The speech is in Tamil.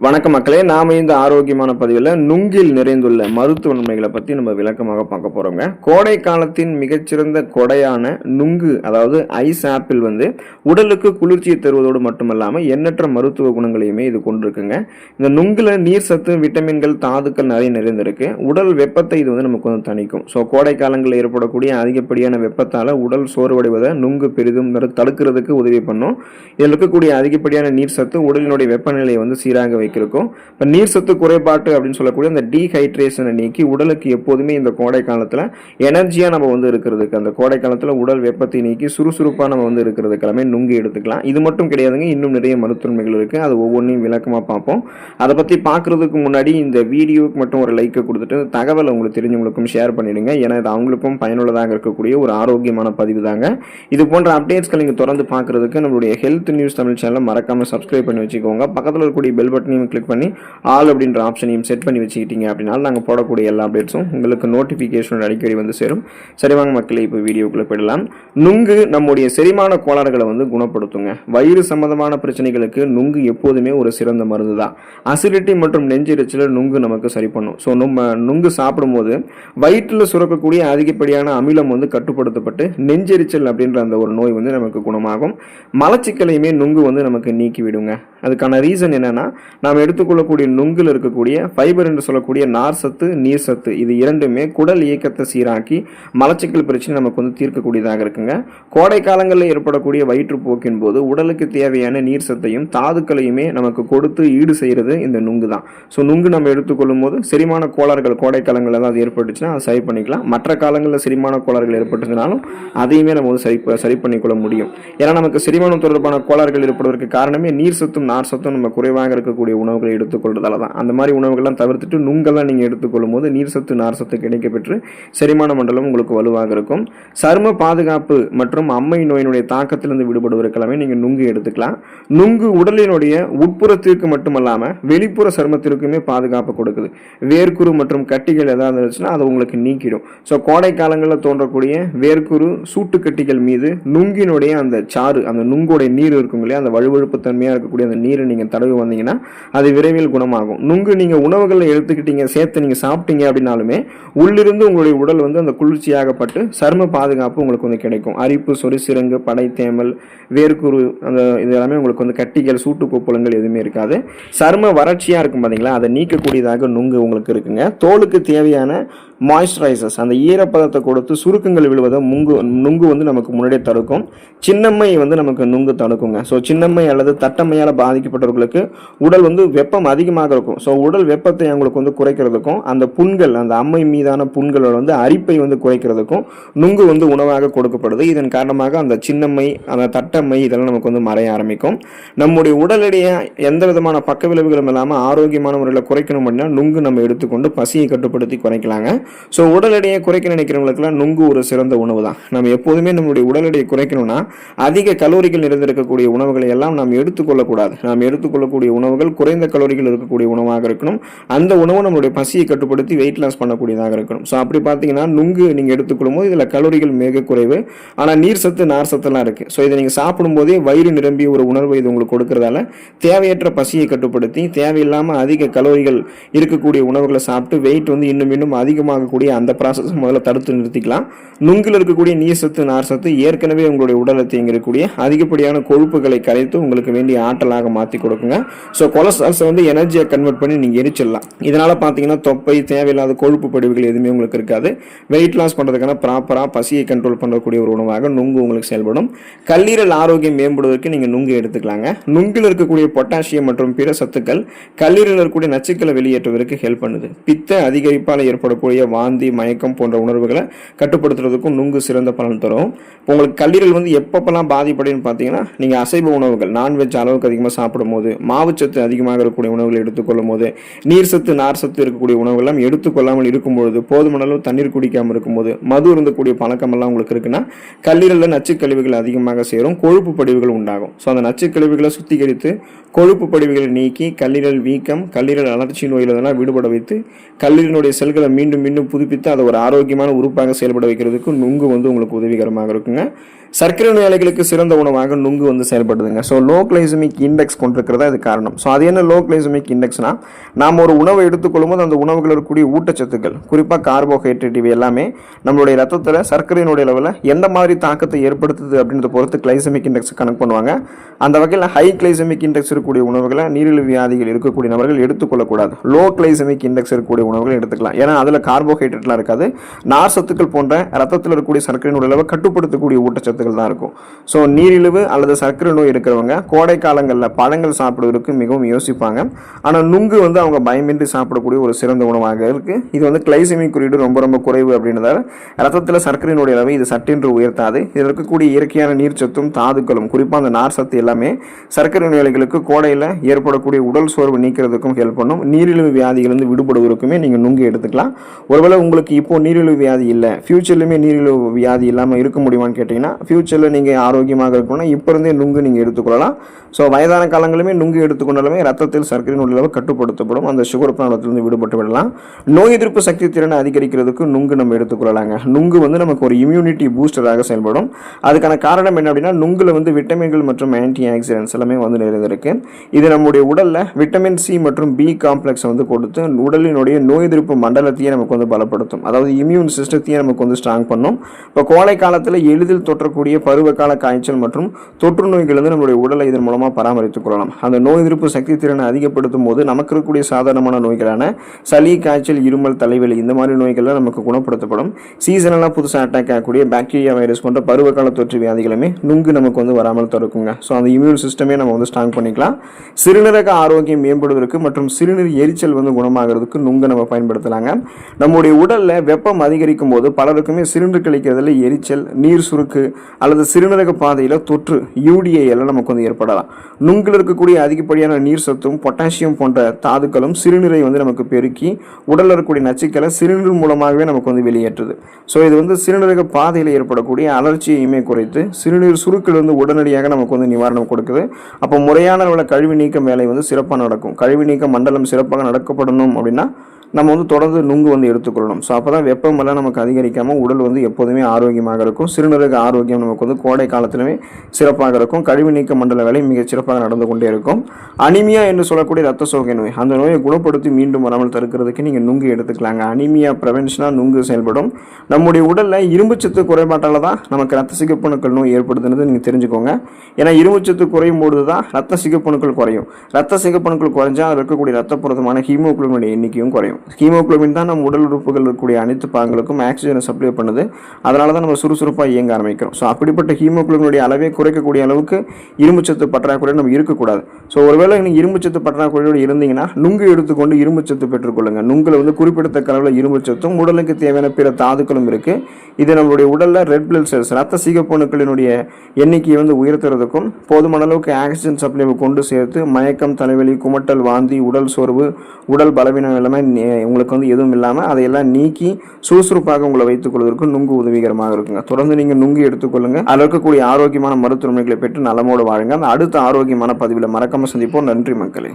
வணக்கம் மக்களே, நாம இந்த ஆரோக்கியமான பதிவில் நுங்கில் நிறைந்துள்ள மருத்துவ நன்மைகளை பற்றி நம்ம விளக்கமாக பார்க்க போகிறோங்க. கோடை காலத்தின் மிகச்சிறந்த கொடையான நுங்கு, அதாவது ஐஸ் ஆப்பிள் உடலுக்கு குளிர்ச்சியை தருவதோடு மட்டுமல்லாமல் எண்ணற்ற மருத்துவ குணங்களையுமே இது கொண்டிருக்குங்க. இந்த நுங்கில் நீர் சத்து, விட்டமின்கள், தாதுக்கள் நிறைய நிறைந்திருக்கு. உடல் வெப்பத்தை இது நமக்கு தணிக்கும். ஸோ கோடை காலங்களில் ஏற்படக்கூடிய அதிகப்படியான வெப்பத்தால் உடல் சோர்வடைவதை நுங்கு பெரிதும் தடுக்கிறதுக்கு உதவி பண்ணும். இதில் இருக்கக்கூடிய அதிகப்படியான நீர் சத்து உடலினுடைய வெப்பநிலையை சீராக வைக்கும். இப்போ நீர் சத்து குறைபாட்டு அப்படின்னு சொல்லக்கூடிய அந்த டீஹைட்ரேஷனை நீக்கி உடலுக்கு எப்போதுமே இந்த கோடை காலத்தில் எனர்ஜியா நம்ம இருக்கிறதுக்கு, அந்த கோடை காலத்தில் உடல் வெப்பத்தை நீக்கி சுறுசுறுப்பாக நம்ம இருக்கிறதுக்கு எல்லாமே நுங்கு எடுத்துக்கலாம். இது மட்டும் கிடையாதுங்க, இன்னும் நிறைய மருத்துவமைகள் இருக்கு. அது ஒவ்வொன்றையும் விளக்கமாக பார்ப்போம். அதை பற்றி பார்க்கறதுக்கு முன்னாடி இந்த வீடியோவுக்கு மட்டும் ஒரு லைக்கை கொடுத்துட்டு தகவல் உங்களுக்கு தெரிஞ்சவங்களுக்கும் ஷேர் பண்ணிடுங்க. ஏன்னா இது அவங்களுக்கும் பயனுள்ளதாக இருக்கக்கூடிய ஒரு ஆரோக்கியமான பதிவு தாங்க. இது போன்ற அப்டேட்ஸ்கள் நீங்கள் தொடர்ந்து பார்க்கறதுக்கு நம்மளுடைய ஹெல்த் நியூஸ் தமிழ் சேனலை மறக்காம சப்ஸ்கிரைப் பண்ணி வச்சுக்கோங்க. பக்கத்தில் இருக்கக்கூடிய பெல் பட்டனையும் கிளிக் பண்ணி ஆல் அப்படின்ற ஆப்ஷனையும் செட் பண்ணி வச்சுக்கிட்டீங்க அப்படின்னா நாங்கள் போடக்கூடிய எல்லா அப்டேட்ஸும் உங்களுக்கு நோட்டிஃபிகேஷன் அடிக்கடி சேரும். சரி வாங்க மக்களே, இப்போ வீடியோக்குள்ள போயிடலாம். நுங்கு நம்முடைய செரிமான கோளாறுகளை குணப்படுத்துங்க. வயிறு சம்பந்தமான பிரச்சனைகளுக்கு நுங்கு எப்போதுமே ஒரு சிறந்த மருந்து தான். அசிடிட்டி மற்றும் நெஞ்செரிச்சலை நுங்கு நமக்கு சரி பண்ணும். ஸோ நம்ம நுங்கு சாப்பிடும்போது வயிற்றில் சுரக்கக்கூடிய அதிகப்படியான அமிலம் கட்டுப்படுத்தப்பட்டு நெஞ்செரிச்சல் அப்படின்ற அந்த ஒரு நோய் நமக்கு குணமாகும். மலச்சிக்கலையுமே நுங்கு நமக்கு நீக்கி விடுங்க. அதுக்கான ரீசன் என்னன்னா, நாம் எடுத்துக்கொள்ளக்கூடிய நுங்கில் இருக்கக்கூடிய ஃபைபர் என்று சொல்லக்கூடிய நார் சத்து, நீர் சத்து, இது இரண்டுமே குடல் இயக்கத்தை சீராக்கி மலச்சிக்கல் பிரச்சனை நமக்கு தீர்க்கக்கூடியதாக இருக்குங்க. கோடை காலங்களில் ஏற்படக்கூடிய வயிற்றுப்போக்கின் போது உடலுக்கு தேவையான நீர் சத்தையும் தாதுக்களையுமே நமக்கு கொடுத்து ஈடு செய்யறது இந்த நுங்கு தான். ஸோ நுங்கு நம்ம எடுத்துக்கொள்ளும் போது செரிமான கோளாறுகள் கோடை காலங்களில் தான் அது ஏற்பட்டுச்சுன்னா அதை சரி பண்ணிக்கலாம். மற்ற காலங்களில் செரிமான கோளாறுகள் ஏற்பட்டுச்சுனாலும் அதையுமே நம்ம சரி பண்ணிக்கொள்ள முடியும். ஏன்னா நமக்கு செரிமானம் தொடர்பான கோளாறுகள் ஏற்படுவதற்கு காரணமே நீர் சத்தும் நார் சத்தும் நம்ம குறைவாக இருக்கக்கூடிய உணவுகளை எடுத்துக்கொள்றதால தான். அந்த மாதிரி உணவுகள்லாம் தவிர்த்துட்டு நுங்கெல்லாம் நீங்கள் எடுத்துக்கொள்ளும் போது நீர் சத்து, நார் சத்து கிடைக்கப்பெற்று செரிமான மண்டலம் உங்களுக்கு வலுவாக இருக்கும். சரும பாதுகாப்பு மற்றும் அம்மை நோயினுடைய தாக்கத்திலிருந்து விடுபடுவதற்கெல்லாமே நீங்கள் நுங்கு எடுத்துக்கலாம். நுங்கு உடலினுடைய உட்புறத்திற்கு மட்டுமல்லாமல் வெளிப்புற சருமத்திற்குமே பாதுகாப்பு கொடுக்குது. வேர்க்குரு மற்றும் கட்டிகள் ஏதாவது இருந்துச்சுன்னா அதை உங்களுக்கு நீக்கிடும். ஸோ கோடை காலங்களில் தோன்றக்கூடிய வேர்க்குரு, சூட்டுக்கட்டிகள் மீது நுங்கினுடைய அந்த சாறு, அந்த நுங்கோடைய நீர் இருக்கும் இல்லையா, அந்த வழுவழுப்பு தன்மையாக இருக்கக்கூடிய அந்த நீரை நீங்கள் தடவி வந்தீங்கன்னா அது விரைவில் குணமாகும். நுங்கு நீங்க உணவுகளில் எடுத்துக்கிட்டீங்க, சேர்த்து நீங்க சாப்பிட்டீங்க அப்படின்னாலுமே உள்ளிருந்து உங்களுடைய உடல் அந்த குளிர்ச்சியாகப்பட்டு சரும பாதுகாப்பு உங்களுக்கு கிடைக்கும். அரிப்பு, சொரிசிறங்கு, படை தேமல், வேர்க்குரு, அந்த இது எல்லாமே உங்களுக்கு கட்டிகள், சூட்டு கொப்புளங்கள் எதுவுமே இருக்காது. சரும வறட்சியா இருக்கும் பாத்தீங்களா, அதை நீக்கக்கூடியதாக நுங்கு உங்களுக்கு இருக்குங்க. தோலுக்கு தேவையான மாய்ஸ்சரைசர்ஸ், அந்த ஈரப்பதத்தை கொடுத்து சுருக்கங்கள் விழுவதை நுங்கு நமக்கு முன்னாடியே தடுக்கும். சின்னம்மை நமக்கு நுங்கு தடுக்குங்க. ஸோ சின்னம்மை அல்லது தட்டம்மையால் பாதிக்கப்பட்டவர்களுக்கு உடல் வெப்பம் அதிகமாக இருக்கும். ஸோ உடல் வெப்பத்தை அவங்களுக்கு குறைக்கிறதுக்கும், அந்த புண்கள், அந்த அம்மை மீதான புண்களோட அரிப்பை குறைக்கிறதுக்கும் நுங்கு உணவாக கொடுக்கப்படுது. இதன் காரணமாக அந்த சின்னம்மை, அந்த தட்டம்மை இதெல்லாம் நமக்கு மறைய ஆரம்பிக்கும். நம்முடைய உடலிடையே எந்த விதமான பக்க விளைவுகளும் இல்லாமல் ஆரோக்கியமான முறையில் குறைக்கணும் அப்படின்னா நுங்கு நம்ம எடுத்துக்கொண்டு பசியை கட்டுப்படுத்தி குறைக்கலாங்க. ஸோ உடல் எடையை குறைக்க நினைக்கிறவங்களுக்குலாம் நுங்கு ஒரு சிறந்த உணவு தான். நம்ம எப்போதுமே நம்மளுடைய உடல் எடையை குறைக்கணும்னா அதிக கலோரிகள் நிறைந்திருக்கக்கூடிய உணவுகளை எல்லாம் நாம் எடுத்துக்கொள்ளக்கூடாது. நாம் எடுத்துக்கொள்ளக்கூடிய உணவுகள் குறைந்த கலோரிகள் இருக்கக்கூடிய உணவாக இருக்கணும். அந்த உணவு நம்மளுடைய பசியை கட்டுப்படுத்தி வெயிட் லாஸ் பண்ணக்கூடியதாக இருக்கணும். ஸோ அப்படி பார்த்தீங்கன்னா நுங்கு நீங்கள் எடுத்துக்கொள்ளும் போது இதில் கலோரிகள் மிக குறைவு, ஆனால் நீர் சத்து, நார் சத்துலாம் இருக்கு. ஸோ இதை நீங்கள் சாப்பிடும் போதே வயிறு நிரம்பிய ஒரு உணர்வை இது உங்களுக்கு கொடுக்கறதால தேவையற்ற பசியை கட்டுப்படுத்தி தேவையில்லாமல் அதிக கலோரிகள் இருக்கக்கூடிய உணவுகளை சாப்பிட்டு வெயிட் இன்னும் அதிகமாக கூடிய அந்த ப்ராசஸ் முதல்ல தடுத்து நிறுத்திக்கலாம். நுங்கில் இருக்கக்கூடிய நீர் சத்து, நார் சத்து ஏற்கனவே உங்களுடைய உடலை தேங்கிருக்கக்கூடிய அதிகப்படியான கொழுப்புகளை கரைத்து உங்களுக்கு வேண்டிய ஆற்றலாக மாற்றி கொடுக்குங்க. ஸோ கொலஸ்ட்ரால்ஸை எனர்ஜியை கன்வெர்ட் பண்ணி நீங்கள் எரிச்சிடலாம். இதனால பார்த்தீங்கன்னா தொப்பை, தேவையில்லாத கொழுப்பு படிவுகள் எதுவுமே உங்களுக்கு இருக்காது. வெயிட் லாஸ் பண்ணுறதுக்கான ப்ராப்பராக பசியை கண்ட்ரோல் பண்ணக்கூடிய ஒரு உணவாக நுங்கு உங்களுக்கு செயல்படும். கல்லீரல் ஆரோக்கியம் மேம்படுவதற்கு நீங்கள் நுங்கு எடுத்துக்கலாங்க. நுங்கில் இருக்கக்கூடிய பொட்டாசியம் மற்றும் பிற சத்துக்கள் கல்லீரல் இருக்கக்கூடிய நச்சுக்களை வெளியேற்றுவதற்கு ஹெல்ப் பண்ணுது. பித்த அதிகரிப்பால் ஏற்படக்கூடிய வாந்தி, மயக்கம் போன்ற உணர்வுகளை கட்டுப்படுத்துறதுக்கும் நுங்கு சிறந்த பலன் தரும். உங்களுக்கு கல்லீரல் எப்பப்பெல்லாம் பாதிப்படைன்னு பார்த்தீங்கன்னா, நீங்கள் அசைவ உணவுகள், நான்வெஜ் அளவுக்கு அதிகமாக சாப்பிடும் போது, மாவுச்சத்து அதிகமாக இருக்கக்கூடிய உணவுகளை எடுத்துக்கொள்ளும் போது, நீர் சத்து, நார் சத்து இருக்கக்கூடிய உணவுகள் எடுத்துக்கொள்ளாமல் இருக்கும்பொழுது, போதுமான அளவு தண்ணீர் குடிக்காமல் இருக்கும்போது, மது இருந்தக்கூடிய பழக்கம் எல்லாம் உங்களுக்கு இருக்குன்னா கல்லீரலில் நச்சுக்கழிவுகள் அதிகமாக சேரும், கொழுப்பு படிவுகள் உண்டாகும். ஸோ அந்த நச்சுக்கழிவுகளை சுத்திகரித்து கொழுப்பு படிவுகளை நீக்கி கல்லீரல் வீக்கம், கல்லீரல் அலர்ச்சி நோயிலெல்லாம் விடுபட வைத்து கல்லீரலுடைய செல்களை மீண்டும் புதுப்பித்து அதை ஒரு ஆரோக்கியமான உறுப்பாக செயல்பட வைக்கிறதுக்கு நுங்கு உங்களுக்கு உதவிகரமாக இருக்குங்க. சர்க்கரை நோயாளிகளுக்கு சிறந்த உணவாக நுங்கு வந்து செயல்படுதுங்க. ஸோ லோ கிளைசமிக் இண்டெக்ஸ் கொண்டிருக்கிறதா இது காரணம். ஸோ அது என்ன லோ கிளைசமிக் இண்டெக்ஸ்னா, நாம் ஒரு உணவை எடுத்துக்கொள்ளும் போது அந்த உணவுகள் இருக்கக்கூடிய ஊட்டச்சத்துக்கள், குறிப்பாக கார்போஹைட்ரேட், இவை எல்லாமே நம்மளுடைய ரத்தத்தில் சர்க்கரையினுடைய அளவில் எந்த மாதிரி தாக்கத்தை ஏற்படுத்துது அப்படின்றத பொறுத்து கிளைசமிக் இண்டெக்ஸ் கணக்கு பண்ணுவாங்க. அந்த வகையில் ஹை கிளைசமிக் இண்டெக்ஸ் இருக்கக்கூடிய உணவுகளை நீரிழிவு வியாதிகள் இருக்கக்கூடிய நபர்கள் எடுத்துக்கொள்ளக்கூடாது. லோ கிளைசமிக் இண்டெக்ஸ் இருக்கக்கூடிய உணவுகளை எடுத்துக்கலாம். ஏன்னா அதில் கார்போஹைட்ரேட்லாம் இருக்காது. நார் சத்துக்கள் போன்ற ரத்தத்தில் இருக்கக்கூடிய சர்க்கரையினுடைய அளவை கட்டுப்படுத்தக்கூடிய ஊட்டச்சத்து தான் இருக்கும். ஸோ நீரிழிவு அல்லது சர்க்கரை நோய் இருக்கிறவங்க கோடை காலங்களில் பழங்கள் சாப்பிடுவதற்கு மிகவும் யோசிப்பாங்க. ஆனால் நுங்கு வந்து அவங்க பயமின்றி சாப்பிடக்கூடிய ஒரு சிறந்த உணவாக இருக்கு. இது வந்து கிளைசமிக் குறியீடு ரொம்ப ரொம்ப குறைவு அப்படின்றதால ரத்தத்தில் சர்க்கரையினுடைய அளவை இது சட்டென்று உயர்த்தாது. இதில் இருக்கக்கூடிய இயற்கையான நீர்ச்சத்தும் தாதுக்களும், குறிப்பாக அந்த நார் சத்து எல்லாமே சர்க்கரை நோயாளிகளுக்கு கோடையில் ஏற்படக்கூடிய உடல் சோர்வு நீக்கிறதுக்கும் ஹெல்ப் பண்ணும். நீரிழிவு வியாதிகளிலிருந்து விடுபடுவதற்குமே நீங்கள் நுங்கு எடுத்துக்கலாம். ஒருவேளை உங்களுக்கு இப்போ நீரிழிவு வியாதி இல்லை, ஃபியூச்சர்லையுமே நீரிழிவு வியாதி இல்லாமல் இருக்க முடியுமான்னு கேட்டிங்கன்னா, ஃபியூச்சரில் நீங்கள் ஆரோக்கியமாக இருக்கணும்னா இப்போ இருந்தே நுங்கு நீங்கள் எடுத்துக்கொள்ளலாம். ஸோ வயதான காலங்களுமே நுங்கு எடுத்துக்கொண்டாலுமே ரத்தத்தில் சர்க்கரையின் அளவு கட்டுப்படுத்தப்படும். அந்த சுகர் ப்ராப்ளத்திலிருந்து விடுபட்டு விடலாம். நோய் எதிர்ப்பு சக்தி திறனை அதிகரிக்கிறதுக்கு நுங்கு நம்ம எடுத்துக்கொள்ளலாங்க. நுங்கு வந்து நமக்கு ஒரு இம்யூனிட்டி பூஸ்டராக செயல்படும். அதுக்கான காரணம் என்ன அப்படின்னா, நுங்குல வந்து விட்டமின்கள் மற்றும் ஆன்டி ஆக்சிடென்ட்ஸ் எல்லாமே வந்து நிறைந்திருக்கு. இது நம்முடைய உடலில் விட்டமின் சி மற்றும் பி காம்ப்ளெக்ஸ் வந்து கொடுத்து உடலினுடைய நோய் எதிர்ப்பு மண்டலத்தையே நமக்கு வந்து பலப்படுத்தும். அதாவது இம்யூன் சிஸ்டத்தையே நமக்கு வந்து ஸ்ட்ராங் பண்ணும். இப்போ கோடை காலத்தில் எளிதில் தொற்றக்கூடிய பருவகால காய்ச்சல் மற்றும் தொற்று நோய்கள் வந்து நம்மளுடைய உடலை இதன் மூலமாக பராமரித்துக் கொள்ளலாம். அந்த நோய் எதிர்ப்பு சக்தி திறனை அதிகப்படுத்தும் போது நமக்கு இருக்கக்கூடிய சாதாரணமான நோய்களான சளி, காய்ச்சல், இருமல், தலைவலி இந்த மாதிரி நோய்கள்லாம் நமக்கு குணப்படுத்தப்படும். சீசனெல்லாம் புதுசாக அட்டாக் ஆகக்கூடிய பாக்டீரியா, வைரஸ் போன்ற பருவகால தொற்று வியாதிகளுமே நுங்கு நமக்கு வந்து வராமல் தடுக்குங்க. ஸோ அந்த இம்யூன் சிஸ்டமே நம்ம வந்து ஸ்ட்ராங் பண்ணிக்கலாம். சிறுநீரக ஆரோக்கியம் மேம்படுவதற்கு மற்றும் சிறுநீர் எரிச்சல் வந்து குணமாகிறதுக்கு நுங்கு நம்ம பயன்படுத்தலாங்க. நம்முடைய உடலில் வெப்பம் அதிகரிக்கும் போது பலருக்குமே சிறுநீர் கழிக்கிறதுல எரிச்சல், நீர் சுருக்கு அல்லது சிறுநீரக பாதையில் தொற்று, யூடிஐ எல்லாம் நமக்கு வந்து ஏற்படலாம். நுங்கில் இருக்கக்கூடிய அதிகப்படியான நீர் சத்தும் பொட்டாசியம் போன்ற தாதுக்களும் சிறுநீரை வந்து நமக்கு பெருக்கி உடலில் இருக்கக்கூடிய நச்சுக்களை சிறுநீர் மூலமாகவே நமக்கு வந்து வெளியேற்றுது. ஸோ இது வந்து சிறுநீரக பாதையில் ஏற்படக்கூடிய அலர்ச்சியையுமே குறைத்து சிறுநீர் சுருக்கில் வந்து உடனடியாக நமக்கு வந்து நிவாரணம் கொடுக்குது. அப்போ முறையான அளவில் கழிவு நீக்கம் வேலை வந்து சிறப்பாக நடக்கும். கழிவு நீக்க மண்டலம் சிறப்பாக நடக்கப்படணும் அப்படின்னா நம்ம வந்து தொடர்ந்து நுங்கு வந்து எடுத்துக்கொள்ளணும். ஸோ அப்போ தான் வெப்பமெல்லாம் நமக்கு அதிகரிக்காமல் உடல் வந்து எப்போதுமே ஆரோக்கியமாக இருக்கும். சிறுநீரக ஆரோக்கியம் நமக்கு வந்து கோடை காலத்திலுமே சிறப்பாக இருக்கும். கழிவு நீக்க மண்டல வேலை மிகச் சிறப்பாக நடந்து கொண்டே இருக்கும். அனிமியா என்று சொல்லக்கூடிய ரத்த சோகை நோய், அந்த நோயை குணப்படுத்தி மீண்டும் வராமல் தடுக்கிறதுக்கு நீங்கள் நுங்கு எடுத்துக்கலாங்க. அனிமியா ப்ரிவென்ஷனாக நுங்கு செயல்படும். நம்முடைய உடலில் இரும்புச்சத்து குறைபாட்டால் தான் நமக்கு ரத்த சிகப்பணுக்கள் நோய் ஏற்படுதுன்னு நீங்கள் தெரிஞ்சுக்கோங்க. ஏன்னா இரும்புச்சத்து குறையும் போது தான் ரத்த சிகப்பணுக்கள் குறையும். ரத்த சிகப்பணுக்கள் குறைஞ்சா அதில் இருக்கக்கூடிய ரத்த புரதமான ஹீமோகுளோபினுடைய எண்ணிக்கையும் குறையும். ஹீமோகுளோபின் தான் நம்ம உடல் உறுப்புகள் இருக்கக்கூடிய அனைத்து பாகங்களுக்கும் ஆக்சிஜனை சப்ளை பண்ணுது. அதனால தான் நம்ம சுறுசுறுப்பாக இயங்க ஆரம்பிக்கிறோம். ஸோ அப்படிப்பட்ட ஹீமோகுளோபினுடைய அளவை குறைக்கக்கூடிய அளவுக்கு இரும்புச்சத்து பற்றாக்குறை நம்ம இருக்கக்கூடாது. ஸோ ஒருவேளை நீங்கள் இரும்புச்சத்து பற்றாக்குறையோடு இருந்தீங்கன்னா நுங்கு எடுத்துக்கொண்டு இரும்புச்சத்து பெற்றுக்கொள்ளுங்க. நுங்கில் வந்து குறிப்பிடத்தக்க அளவில் இரும்புச்சத்தும் உடலுக்கு தேவையான பிற தாதுக்களும் இருக்கு. இது நம்மளுடைய உடலில் ரெட் பிளட் செல்ஸ், ரத்த சிகப்பணுக்களினுடைய எண்ணிக்கையை வந்து உயர்த்துறதுக்கும் போதுமான அளவுக்கு ஆக்சிஜன் சப்ளைவை கொண்டு சேர்த்து மயக்கம், தலைவலி, குமட்டல், வாந்தி, உடல் சோர்வு, உடல் பலவீனம் எல்லாமே உங்களுக்கு வந்து எதுவும் இல்லாமல் அதையெல்லாம் நீக்கி சுறுசுறுப்பாக உங்களை வைத்துக் கொள்வதற்கு நுங்கு உதவிகரமாக இருக்குங்க. தொடர்ந்து நீங்கள் நுங்கு எடுத்துக்கொள்ளுங்க. அதில் இருக்கக்கூடிய ஆரோக்கியமான மருத்துவமனைகளை பெற்று நலமோடு வாழுங்க. அந்த அடுத்த ஆரோக்கியமான பதிவில் மறக்காம சந்திப்போம். நன்றி மக்களே.